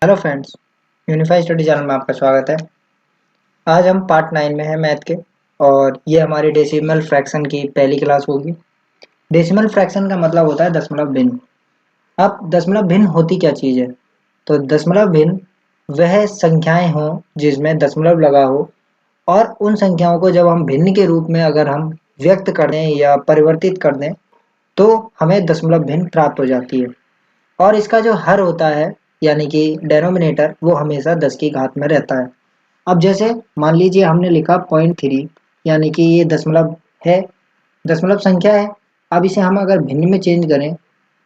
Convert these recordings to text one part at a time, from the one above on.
Hello friends, unified study channel में आपका स्वागत है। आज हम पार्ट 9 में हैं मैथ के और ये हमारी डेसिमल फ्रैक्शन की पहली क्लास होगी। डेसिमल फ्रैक्शन का मतलब होता है दशमलव भिन्न। अब दशमलव भिन्न होती क्या चीज़ है? तो दशमलव भिन्न वह संख्याएं हों जिसमें दशमलव लगा हो और उन संख्याओं को जब हम भिन्न के रूप में अगर हम व्यक्त कर दें या परिवर्तित कर दें तो हमें दशमलव भिन्न प्राप्त हो जाती है। और इसका जो हर होता है यानी कि डेनोमिनेटर वो हमेशा 10 की घात में रहता है। अब जैसे मान लीजिए हमने लिखा 0.3 यानी कि ये दशमलव है, दशमलव संख्या है। अब इसे हम अगर भिन्न में चेंज करें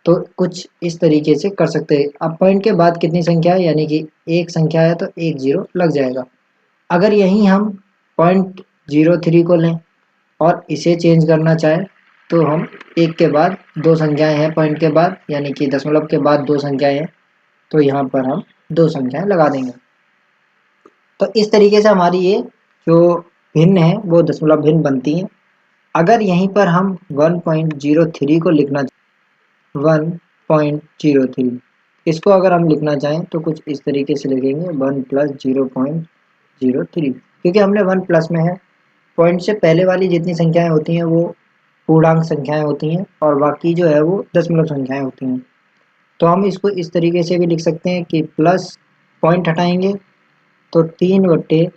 तो कुछ इस तरीके से कर सकते हैं। अब पॉइंट के बाद कितनी संख्या है यानी कि एक संख्या है तो एक जीरो लग जाएगा। अगर यहीं हम 0.03 को लें और इसे चेंज करना चाहें तो हम एक के बाद दो संख्याएं हैं पॉइंट के बाद यानी कि दशमलव के बाद दो संख्याएं हैं तो यहाँ पर हम दो संख्याएं लगा देंगे। तो इस तरीके से हमारी ये जो भिन्न है वो दशमलव भिन्न बनती हैं। अगर यहीं पर हम 1.03 को लिखना 1.03 इसको अगर हम लिखना चाहें तो कुछ इस तरीके से लिखेंगे 1 प्लस 0.03 क्योंकि हमने 1 प्लस में है। पॉइंट से पहले वाली जितनी संख्याएं होती हैं वो पूर्णांक संख्याएं होती हैं और बाकी जो है वो दशमलव संख्याएं होती हैं। तो हम इसको इस तरीके से भी लिख सकते हैं कि प्लस पॉइंट हटाएंगे तो 3/,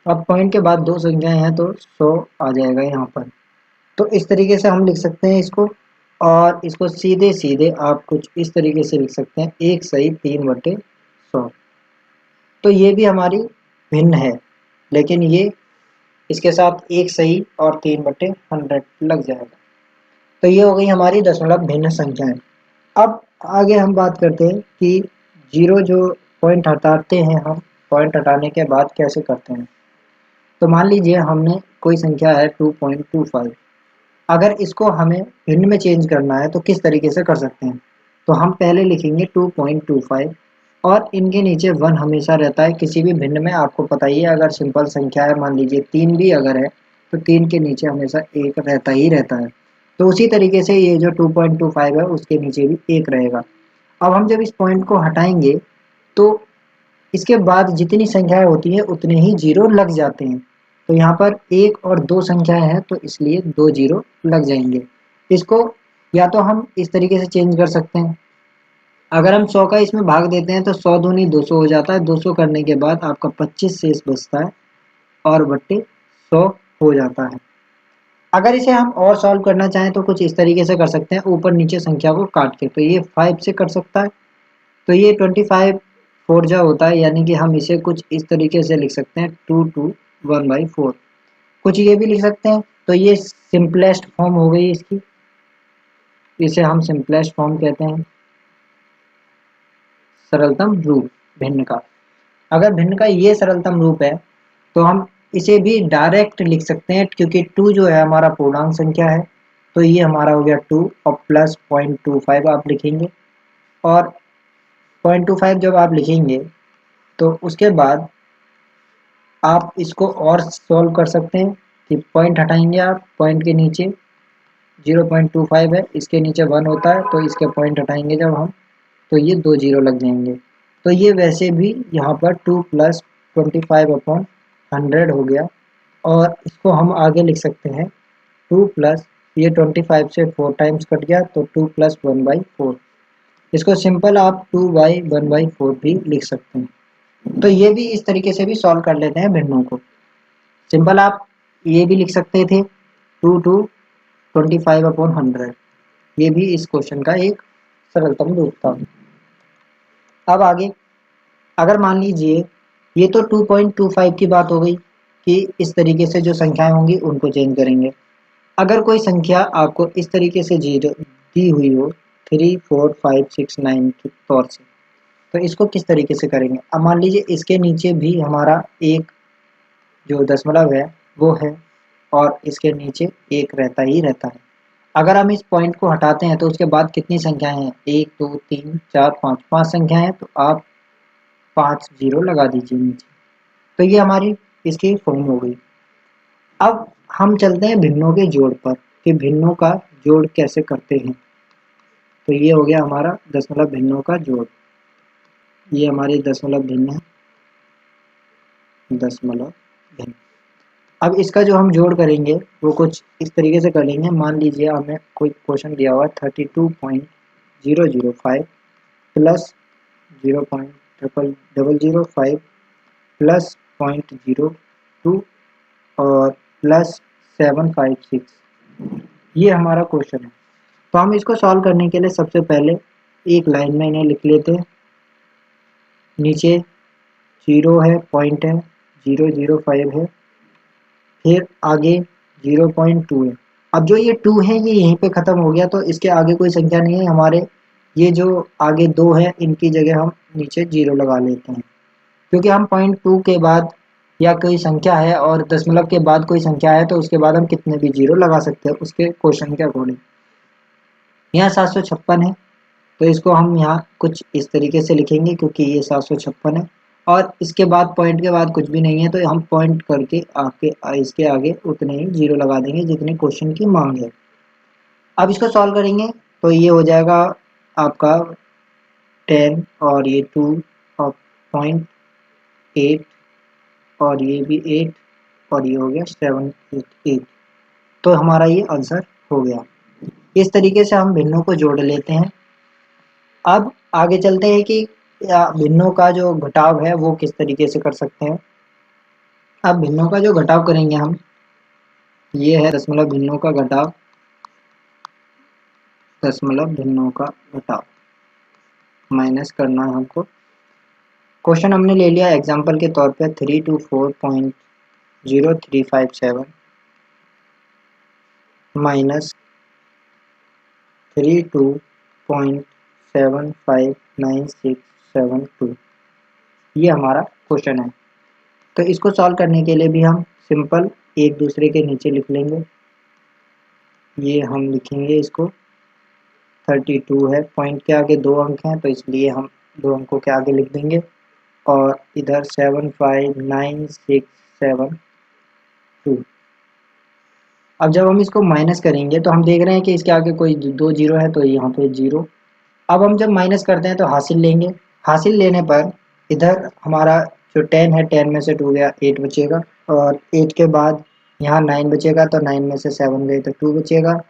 अब पॉइंट के बाद दो संख्याएं हैं तो 100 आ जाएगा यहाँ पर। तो इस तरीके से हम लिख सकते हैं इसको और इसको सीधे सीधे आप कुछ इस तरीके से लिख सकते हैं 1 सही 3/100। तो ये भी हमारी भिन्न है लेकिन ये इसके साथ 1 सही और 3/100 लग जाएगा। तो ये हो गई हमारी दशमलव भिन्न संख्याएं। अब आगे हम बात करते हैं कि जीरो जो पॉइंट हटाते हैं हम पॉइंट हटाने के बाद कैसे करते हैं। तो मान लीजिए हमने कोई संख्या है 2.25, अगर इसको हमें भिन्न में चेंज करना है तो किस तरीके से कर सकते हैं। तो हम पहले लिखेंगे 2.25 और इनके नीचे 1 हमेशा रहता है किसी भी भिन्न में। आपको पता ही है अगर सिंपल संख्या है मान लीजिए 3 भी अगर है तो 3 के नीचे हमेशा 1 रहता ही रहता है। तो उसी तरीके से ये जो 2.25 है उसके नीचे भी 1 रहेगा। अब हम जब इस पॉइंट को हटाएंगे तो इसके बाद जितनी संख्याएं होती हैं उतने ही जीरो लग जाते हैं। तो यहाँ पर एक और दो संख्याएं हैं तो इसलिए दो जीरो लग जाएंगे। इसको या तो हम इस तरीके से चेंज कर सकते हैं। अगर हम 100 का इसमें भाग देते हैं तो 100 दूनी 200 हो जाता है। 200 करने के बाद आपका 25 शेष बचता है और बट्टे 100 हो जाता है। अगर इसे हम और सॉल्व करना चाहें तो कुछ इस तरीके से कर सकते हैं ऊपर नीचे संख्या को काट के। तो ये 5 से कट सकता है तो ये 25 4 जा होता है यानी कि हम इसे कुछ इस तरीके से लिख सकते हैं 2/1/4। कुछ ये भी लिख सकते हैं। तो ये सिंपलेस्ट फॉर्म हो गई इसकी, इसे हम सिंपलेस्ट फॉर्म कहते हैं, सरलतम रूप भिन्न का। अगर भिन्न का ये सरलतम रूप है तो हम इसे भी डायरेक्ट लिख सकते हैं क्योंकि 2 जो है हमारा पूर्णांक संख्या है। तो ये हमारा हो गया 2 और प्लस 0.25 आप लिखेंगे और 0.25 जब आप लिखेंगे तो उसके बाद आप इसको और सॉल्व कर सकते हैं कि पॉइंट हटाएंगे आप पॉइंट के नीचे 0.25 है इसके नीचे 1 होता है तो इसके पॉइंट हटाएंगे जब हम तो ये दो जीरो लग जाएंगे। तो ये वैसे भी यहाँ पर 2 प्लस 25/100 हो गया और इसको हम आगे लिख सकते हैं 2 प्लस ये 25 से 4 टाइम्स कट गया तो 2 प्लस 1/4। इसको सिंपल आप 2/1/4 भी लिख सकते हैं। तो ये भी इस तरीके से भी सॉल्व कर लेते हैं भिन्नों को। सिंपल आप ये भी लिख सकते थे 2/25/100। ये भी इस क्वेश्चन का एक सरलतम रूप था। अब आगे अगर मान लीजिए ये तो 2.25 की बात हो गई कि इस तरीके से जो संख्याएं होंगी उनको चेंज करेंगे। अगर कोई संख्या आपको इस तरीके से जीरो दी हुई हो 3 4 5 6 9 के तौर से तो इसको किस तरीके से करेंगे। अब मान लीजिए इसके नीचे भी हमारा एक जो दशमलव है वो है और इसके नीचे एक रहता ही रहता है। अगर हम इस पॉइंट को हटाते हैं तो उसके बाद कितनी संख्याएं हैं 1 2 3 4 5 5 संख्याएं हैं तो आप 5 जीरो लगा दीजिए नीचे। तो ये हमारी इसकी फॉर्म हो गई। अब हम चलते हैं भिन्नों के जोड़ पर कि भिन्नों का जोड़ कैसे करते हैं। तो ये हो गया हमारा दशमलव भिन्नों का जोड़। ये हमारे दशमलव भिन्न है, दशमलव भिन्न। अब इसका जो हम जोड़ करेंगे वो कुछ इस तरीके से कर लेंगे। मान लीजिए हमें कोई क्वेश्चन दिया हुआ है 32.005 प्लस 0.0005 प्लस 0.02 और प्लस 756, ये हमारा क्वेश्चन है। तो हम इसको सॉल्व करने के लिए सबसे पहले एक लाइन में इन्हें लिख लेते हैं। नीचे 0 है, पॉइंट है, 005 है, फिर आगे 0.2 है। अब जो ये 2 है ये यहीं पे ख़त्म हो गया, तो इसके आगे कोई संख्या नहीं है हमारे। ये जो आगे 2 है इनकी जगह हम नीचे 0 लगा लेते हैं, क्योंकि हम 0.2 के बाद या कोई संख्या है और दशमलव के बाद कोई संख्या है तो उसके बाद हम कितने भी 0 लगा सकते हैं उसके क्वेश्चन के अकॉर्डिंग। यहाँ 756 है, तो इसको हम यहाँ कुछ इस तरीके से लिखेंगे क्योंकि ये 756 है और इसके बाद पॉइंट के बाद कुछ भी नहीं है, तो हम पॉइंट करके आके इसके आगे उतने ही 0 लगा देंगे जितने क्वेश्चन की मांग है। अब इसको सॉल्व करेंगे तो ये हो जाएगा आपका 10 और ये 2 और 0.8 और ये भी 8 और ये हो गया 788। तो हमारा ये आंसर हो गया। इस तरीके से हम भिन्नों को जोड़ लेते हैं। अब आगे चलते हैं कि भिन्नों का जो घटाव है वो किस तरीके से कर सकते हैं। अब भिन्नों का जो घटाव करेंगे हम, ये है दशमलव भिन्नों का घटाव, दशमलव भिन्नों का घटाव माइनस करना है हमको। क्वेश्चन हमने ले लिया एग्जांपल के तौर पे 324.0357 माइनस 32.759672, ये हमारा क्वेश्चन है। तो इसको सॉल्व करने के लिए भी हम सिंपल एक दूसरे के नीचे लिख लेंगे। ये हम लिखेंगे इसको 32 है, पॉइंट के आगे 2 अंक हैं तो इसलिए हम 2 अंकों के आगे लिख देंगे और इधर 75967 अब जब हम इसको माइनस करेंगे तो हम देख रहे हैं कि इसके आगे कोई 2 जीरो है तो यहाँ पे 0। अब हम जब माइनस करते हैं तो हासिल लेंगे। हासिल लेने पर इधर हमारा जो 10 है 10 में से 2 गया 8 बचेगा और 8 के बाद यहाँ 9 बचेगा, तो 9 में से 7 गए तो 2 बचेगा।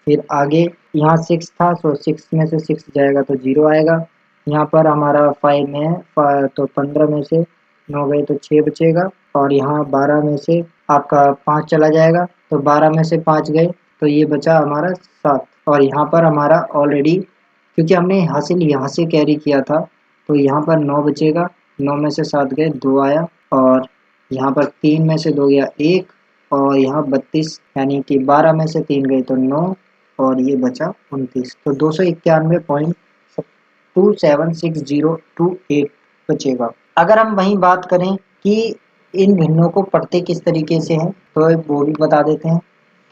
फिर आगे यहाँ 6 था तो 6 में से 6 जाएगा तो 0 आएगा। यहाँ पर हमारा 5 में है तो 15 में से 9 गए तो 6 बचेगा और यहाँ 12 में से आपका 5 चला जाएगा तो 12 में से 5 गए तो ये बचा हमारा 7। और यहाँ पर हमारा ऑलरेडी क्योंकि हमने हासिल यहाँ से कैरी किया था तो यहाँ पर 9 बचेगा, 9 में से 7 गए 2 आया और यहाँ पर 3 में से 2 गया 1 और यहाँ 32 यानी कि 12 में से 3 गए तो 9 और ये बचा 29। तो 291.276028 बचेगा। अगर हम वहीं बात करें कि इन भिन्नों को पढ़ते किस तरीके से हैं तो वो भी बता देते हैं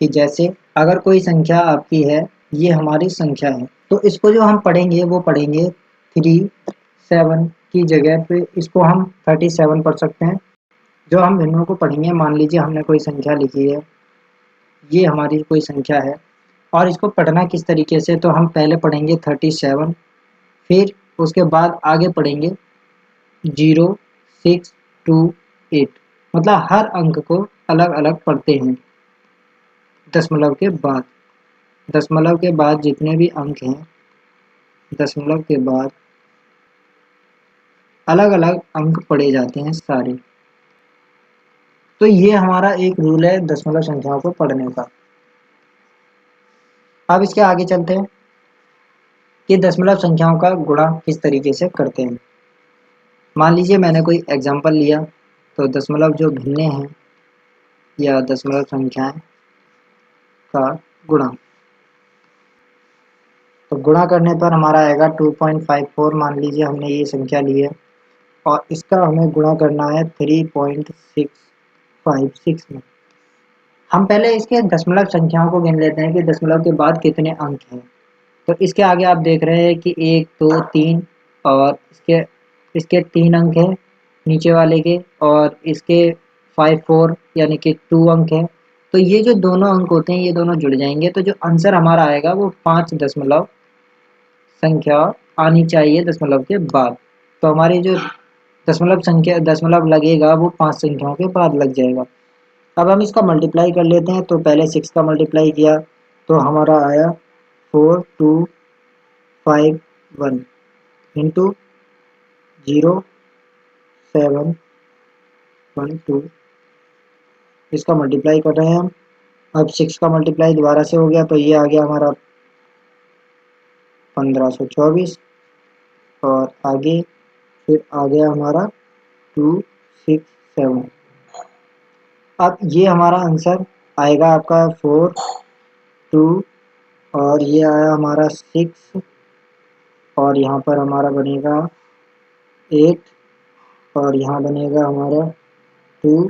कि जैसे अगर कोई संख्या आपकी है, ये हमारी संख्या है, तो इसको जो हम पढ़ेंगे वो पढ़ेंगे 37 की जगह पे इसको हम 37 पढ़ सकते हैं। जो हम भिन्नों को पढ़ेंगे, मान लीजिए हमने कोई संख्या लिखी है, ये हमारी कोई संख्या है और इसको पढ़ना किस तरीके से, तो हम पहले पढ़ेंगे 37, फिर उसके बाद आगे पढ़ेंगे 0 6 2 8, मतलब हर अंक को अलग अलग पढ़ते हैं। दशमलव के बाद जितने भी अंक हैं, दशमलव के बाद अलग अलग अंक पढ़े जाते हैं सारे। तो ये हमारा एक रूल है दशमलव संख्याओं को पढ़ने का। अब इसके आगे चलते हैं कि दशमलव संख्याओं का गुणा किस तरीके से करते हैं। मान लीजिए मैंने कोई एग्जांपल लिया, तो दशमलव जो भिन्ने हैं या दशमलव संख्याएं का गुणा, तो गुणा करने पर हमारा आएगा 2.54। मान लीजिए हमने ये संख्या ली है और इसका हमें गुणा करना है 3.656 में। हम पहले इसके दशमलव संख्याओं को गिन लेते हैं कि दशमलव के बाद कितने अंक हैं। तो इसके आगे आप देख रहे हैं कि 1 2 3 और इसके 3 अंक हैं नीचे वाले के और इसके 5 4 यानी कि 2 अंक हैं। तो ये जो दोनों अंक होते हैं ये दोनों जुड़ जाएंगे, तो जो आंसर हमारा आएगा वो 5 दशमलव संख्या आनी चाहिए दशमलव के बाद। तो हमारी जो दशमलव लगेगा वो 5 संख्याओं के बाद लग जाएगा। अब हम इसका मल्टीप्लाई कर लेते हैं। तो पहले 6 का मल्टीप्लाई किया तो हमारा आया 4251 इंटू 0712, इसका मल्टीप्लाई कर रहे हैं हम। अब 6 का मल्टीप्लाई दोबारा से हो गया तो ये आ गया हमारा 1524 और आगे फिर आ गया हमारा 267। अब ये हमारा आंसर आएगा आपका 4 2 और ये आया हमारा 6 और यहाँ पर हमारा बनेगा 8 और यहाँ बनेगा हमारा 2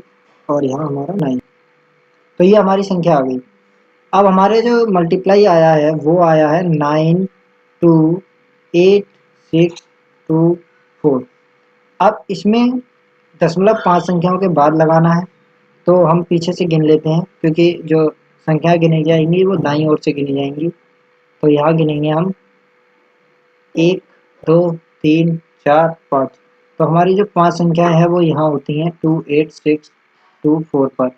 और यहाँ हमारा 9। तो ये हमारी संख्या आ गई। अब हमारे जो मल्टीप्लाई आया है वो आया है 928624। अब इसमें 5 संख्याओं के बाद लगाना है। तो हम पीछे से गिन लेते हैं क्योंकि जो संख्या गिनी जाएंगी वो दाईं ओर से गिनी जाएंगी। तो यहाँ गिनेंगे हम 1 2 3 4 5। तो हमारी जो 5 संख्याएं हैं वो यहाँ होती हैं 28624 पर।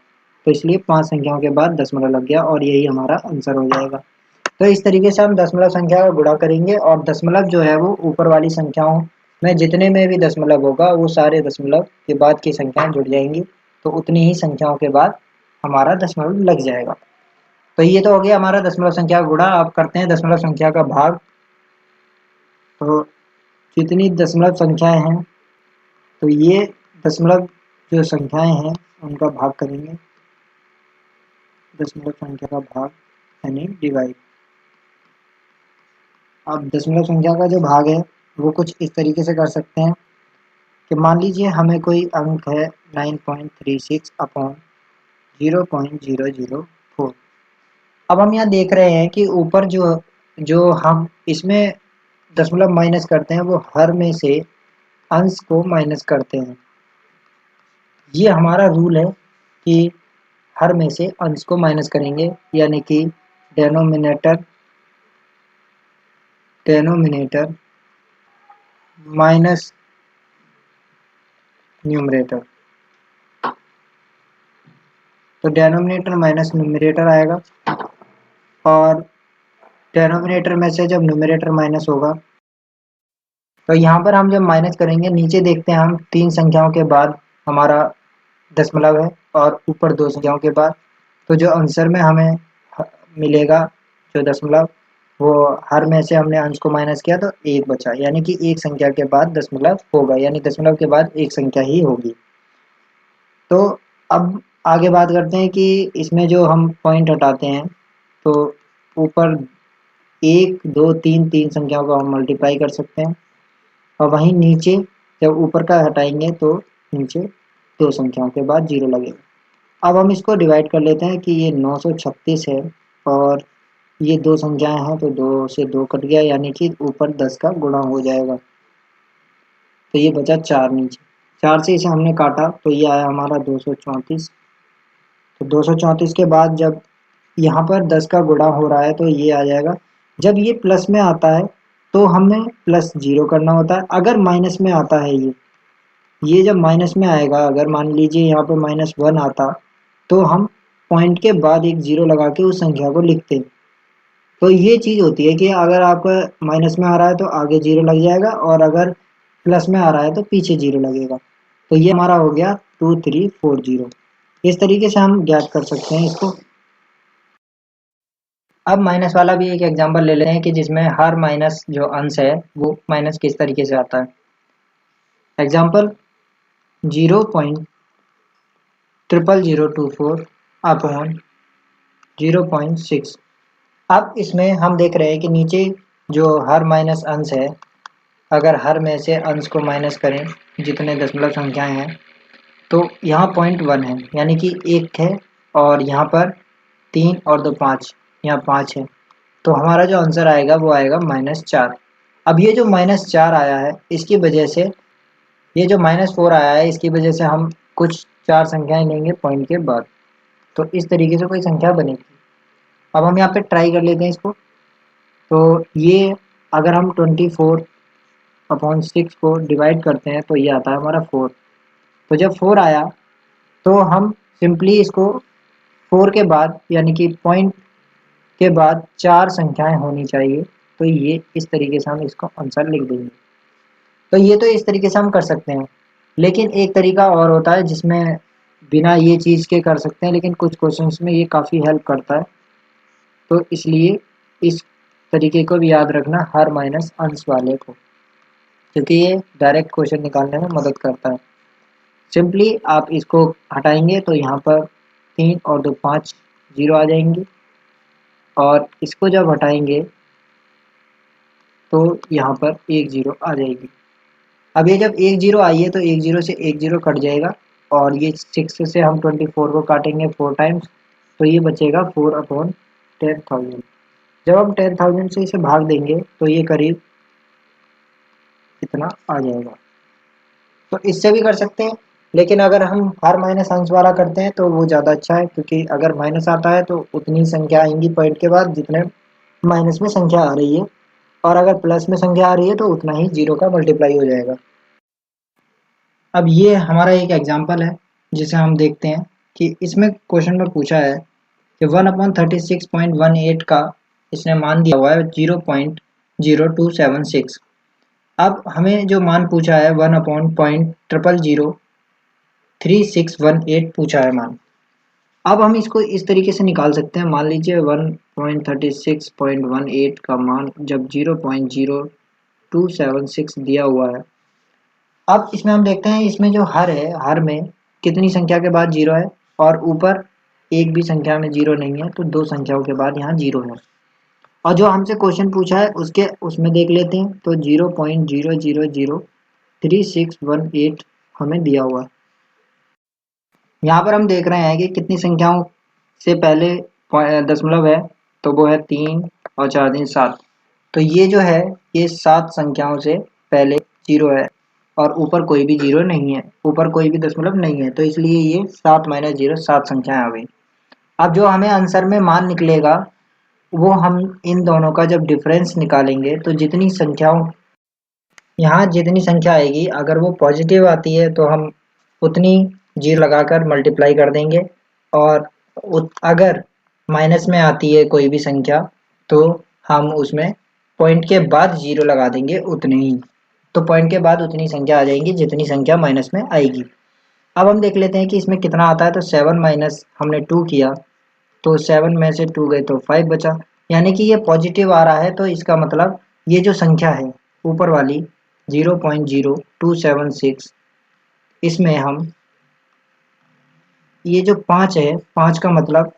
तो इसलिए 5 संख्याओं के बाद दशमलव लग गया और यही हमारा आंसर हो जाएगा। तो इस तरीके से हम दशमलव संख्या का गुणा करेंगे और दशमलव जो है वो ऊपर वाली संख्याओं में जितने में भी दशमलव होगा वो सारे दशमलव के बाद की संख्याएं जुड़ जाएंगी। तो उतनी ही संख्याओं के बाद हमारा दशमलव लग जाएगा। तो ये तो हो गया हमारा दशमलव संख्या का गुणा। अब करते हैं दशमलव संख्या का भाग। तो जितनी दशमलव संख्याएं हैं तो ये दशमलव जो संख्याएं हैं उनका भाग करेंगे। दशमलव संख्या का भाग यानी डिवाइड। अब दशमलव संख्या का जो भाग है वो कुछ इस तरीके से कर सकते हैं कि मान लीजिए हमें कोई अंक है 9.36 अपॉन 0.004। अब हम यहाँ देख रहे हैं कि ऊपर जो जो हम इसमें दशमलव माइनस करते हैं वो हर में से अंश को माइनस करते हैं। ये हमारा रूल है कि हर में से अंश को माइनस करेंगे यानी कि डेनोमिनेटर माइनस न्यूमरेटर। तो डेनोमिनेटर माइनस न्यूमरेटर आएगा और डेनोमिनेटर में से जब न्यूमरेटर माइनस होगा तो यहाँ पर हम जब माइनस करेंगे नीचे देखते हैं हम 3 संख्याओं के बाद हमारा दशमलव है और ऊपर 2 संख्याओं के बाद। तो जो आंसर में हमें मिलेगा जो दशमलव वो हर में से हमने अंश को माइनस किया तो 1 बचा यानी कि एक संख्या के बाद दशमलव होगा यानी दशमलव के बाद एक संख्या ही होगी। तो अब आगे बात करते हैं कि इसमें जो हम पॉइंट हटाते हैं तो ऊपर 1 2 3 3 संख्याओं को हम मल्टीप्लाई कर सकते हैं और वहीं नीचे जब ऊपर का हटाएंगे तो नीचे 2 संख्याओं के बाद 0 लगेगा। अब हम इसको डिवाइड कर लेते हैं कि ये 936 है और ये 2 संख्याएं हैं तो 2 से 2 कट गया यानी कि ऊपर 10 का गुणा हो जाएगा। तो ये बचा 4 नीचे। 4 से इसे हमने काटा तो ये आया हमारा 234। तो 234 के बाद जब यहाँ पर 10 का गुणा हो रहा है तो ये आ जाएगा। जब ये प्लस में आता है तो हमें प्लस 0 करना होता है। अगर माइनस में आता है ये जब माइनस में आएगा, अगर मान लीजिए यहाँ पर -1 आता तो हम पॉइंट के बाद एक 0 लगा के उस संख्या को लिखते। तो ये चीज़ होती है कि अगर आपका माइनस में आ रहा है तो आगे 0 लग जाएगा और अगर प्लस में आ रहा है तो पीछे 0 लगेगा। तो ये हमारा हो गया 2340। इस तरीके से हम ज्ञात कर सकते हैं इसको। अब माइनस वाला भी एक एग्जांपल ले लेते हैं कि जिसमें हर माइनस जो अंश है वो माइनस किस तरीके से आता है। Example 0.00024 upon 0.6। अब इसमें हम देख रहे हैं कि नीचे जो हर माइनस अंश है, अगर हर में से अंश को माइनस करें जितने दशमलव संख्याएं हैं तो यहाँ 0.1 है यानी कि 1 है और यहाँ पर 3 और 2 5, यहाँ 5 है। तो हमारा जो आंसर आएगा वो आएगा -4। अब ये जो -4 आया है इसकी वजह से, ये जो -4 आया है इसकी वजह से हम कुछ 4 संख्याएं लेंगे पॉइंट के बाद। तो इस तरीके से कोई संख्या बनेगी। अब हम यहाँ पे ट्राई कर लेते हैं इसको। तो ये अगर हम 24 अपॉन 6 को डिवाइड करते हैं तो ये आता है हमारा 4। तो जब 4 आया तो हम सिंपली इसको 4 के बाद यानी कि पॉइंट के बाद 4 संख्याएं होनी चाहिए, तो ये इस तरीके से हम इसको आंसर लिख देंगे। तो ये तो इस तरीके से हम कर सकते हैं, लेकिन एक तरीका और होता है जिसमें बिना ये चीज़ के कर सकते हैं, लेकिन कुछ क्वेश्चंस में ये काफ़ी हेल्प करता है। तो इसलिए इस तरीके को भी याद रखना, हर माइनस अंश वाले को, क्योंकि ये डायरेक्ट क्वेश्चन निकालने में मदद करता है। सिंपली आप इसको हटाएंगे तो यहाँ पर 3 और 2 5 जीरो आ जाएंगे, और इसको जब हटाएंगे तो यहाँ पर 1 जीरो आ जाएगी। अब ये जब 1 जीरो आई है तो 1 जीरो से 1 जीरो कट जाएगा, और ये 6 से हम 24 को काटेंगे 4 टाइम्स, तो ये बचेगा 4 अपॉन 10,000। जब हम 10,000 से इसे भाग देंगे तो ये करीब इतना आ जाएगा। तो इससे भी कर सकते हैं, लेकिन अगर हम हर माइनस अंश वाला करते हैं तो वो ज़्यादा अच्छा है, क्योंकि अगर माइनस आता है तो उतनी संख्या आएंगी पॉइंट के बाद जितने माइनस में संख्या आ रही है, और अगर प्लस में संख्या आ रही है तो उतना ही जीरो का मल्टीप्लाई हो जाएगा। अब ये हमारा एक एग्जाम्पल है जिसे हम देखते हैं कि इसमें क्वेश्चन में पूछा है कि 1/36.18 का इसने मान दिया हुआ है 0.0276। अब हमें जो मान पूछा है 1/0.0003618 पूछा है मान। अब हम इसको इस तरीके से निकाल सकते हैं। मान लीजिए 1.36.18 का मान जब 0.0276 दिया हुआ है। अब इसमें हम देखते हैं, इसमें जो हर है, हर में कितनी संख्या के बाद जीरो है, और ऊपर एक भी संख्या में जीरो नहीं है, तो 2 संख्याओं के बाद यहाँ जीरो है। और जो हमसे क्वेश्चन पूछा है उसमें देख लेते हैं, तो 0.0003618 हमें दिया हुआ है। यहाँ पर हम देख रहे हैं कि कितनी संख्याओं से पहले दशमलव है, तो वो है 3 और 4 दिन 7। तो ये जो है ये 7 संख्याओं से पहले जीरो है, और ऊपर कोई भी जीरो नहीं है, ऊपर कोई भी दशमलव नहीं है, तो इसलिए ये 7 माइनस जीरो 7 संख्याएं आ गई। अब जो हमें आंसर में मान निकलेगा वो हम इन दोनों का जब डिफरेंस निकालेंगे तो जितनी संख्याओं यहाँ जितनी संख्या आएगी अगर वो पॉजिटिव आती है तो हम उतनी जीरो लगाकर मल्टीप्लाई कर देंगे, और अगर माइनस में आती है कोई भी संख्या तो हम उसमें पॉइंट के बाद जीरो लगा देंगे उतने ही। तो पॉइंट के बाद उतनी संख्या आ जाएंगी जितनी संख्या माइनस में आएगी। अब हम देख लेते हैं कि इसमें कितना आता है। तो 7 माइनस हमने 2 किया, तो 7 में से 2 गए तो 5 बचा, यानी कि ये पॉजिटिव आ रहा है। तो इसका मतलब ये जो संख्या है ऊपर वाली 0.0276, इसमें हम ये जो 5 है, 5 का मतलब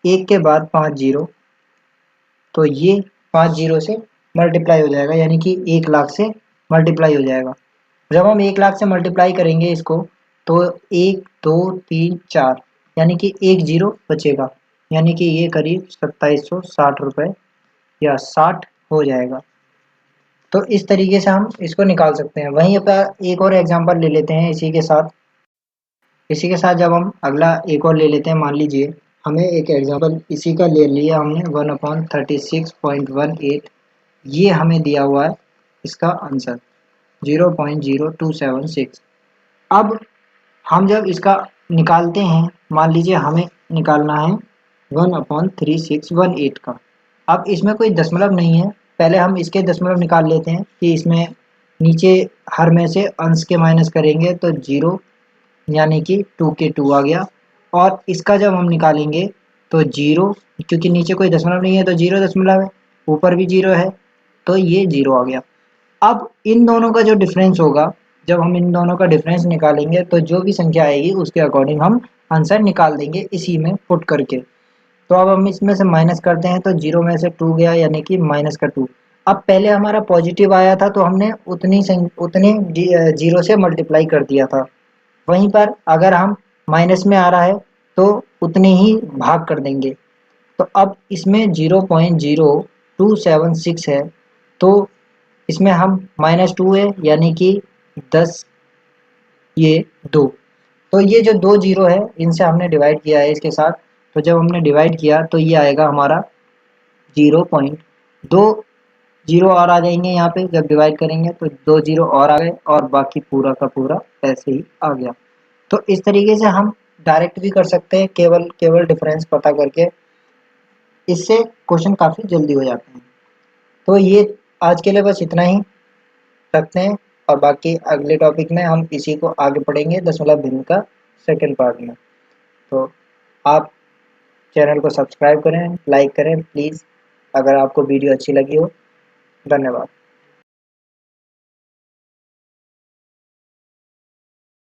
1 के बाद 5 जीरो, तो ये 5 जीरो से मल्टीप्लाई हो जाएगा, यानी कि 1 लाख से मल्टीप्लाई हो जाएगा। जब हम 1 लाख से मल्टीप्लाई करेंगे इसको तो 1 2 3 4 यानी कि 1 जीरो बचेगा, यानी कि ये करीब 2760 रुपये या 60 हो जाएगा। तो इस तरीके से हम इसको निकाल सकते हैं। वहीं अपना एक और एग्जांपल ले लेते हैं इसी के साथ जब हम अगला एक और ले लेते हैं, मान लीजिए हमें एक एग्जांपल इसी का ले लिया हमने 1/36.18, ये हमें दिया हुआ है इसका आंसर 0.0276। अब हम जब इसका निकालते हैं, मान लीजिए हमें निकालना है 1/3618 का। अब इसमें कोई दशमलव नहीं है, पहले हम इसके दशमलव निकाल लेते हैं कि इसमें नीचे हर में से अंश के माइनस करेंगे तो 0 यानी कि 2 के 2 आ गया, और इसका जब हम निकालेंगे तो 0, क्योंकि नीचे कोई दशमलव नहीं है तो 0 दशमलव है, ऊपर भी 0 है, तो ये 0 आ गया। अब इन दोनों का जो डिफरेंस होगा, जब हम इन दोनों का डिफरेंस निकालेंगे तो जो भी संख्या आएगी उसके अकॉर्डिंग हम आंसर निकाल देंगे इसी में पुट करके। तो अब हम इसमें से माइनस करते हैं तो 0 में से 2 गया, यानी कि माइनस का 2। अब पहले हमारा पॉजिटिव आया था तो हमने उतने जीरो से मल्टीप्लाई कर दिया था। वहीं पर अगर हम माइनस में आ रहा है तो उतने ही भाग कर देंगे। तो अब इसमें 0.0276 है, तो इसमें हम -2 है, यानी कि 10 ये 2। तो ये जो 2 जीरो है इनसे हमने डिवाइड किया है इसके साथ, तो जब हमने डिवाइड किया तो ये आएगा हमारा 0.2 जीरो और आ जाएंगे यहाँ पे जब डिवाइड करेंगे, तो 2 जीरो और आ गए और बाकी पूरा का पूरा ऐसे ही आ गया। तो इस तरीके से हम डायरेक्ट भी कर सकते हैं, केवल केवल डिफरेंस पता करके। इससे क्वेश्चन काफ़ी जल्दी हो जाते हैं। तो ये आज के लिए बस इतना ही रखते हैं, और बाकी अगले टॉपिक में हम इसी को आगे पढ़ेंगे, दशमलव भिन्न का सेकंड पार्ट में। तो आप चैनल को सब्सक्राइब करें, लाइक करें प्लीज़, अगर आपको वीडियो अच्छी लगी हो। धन्यवाद।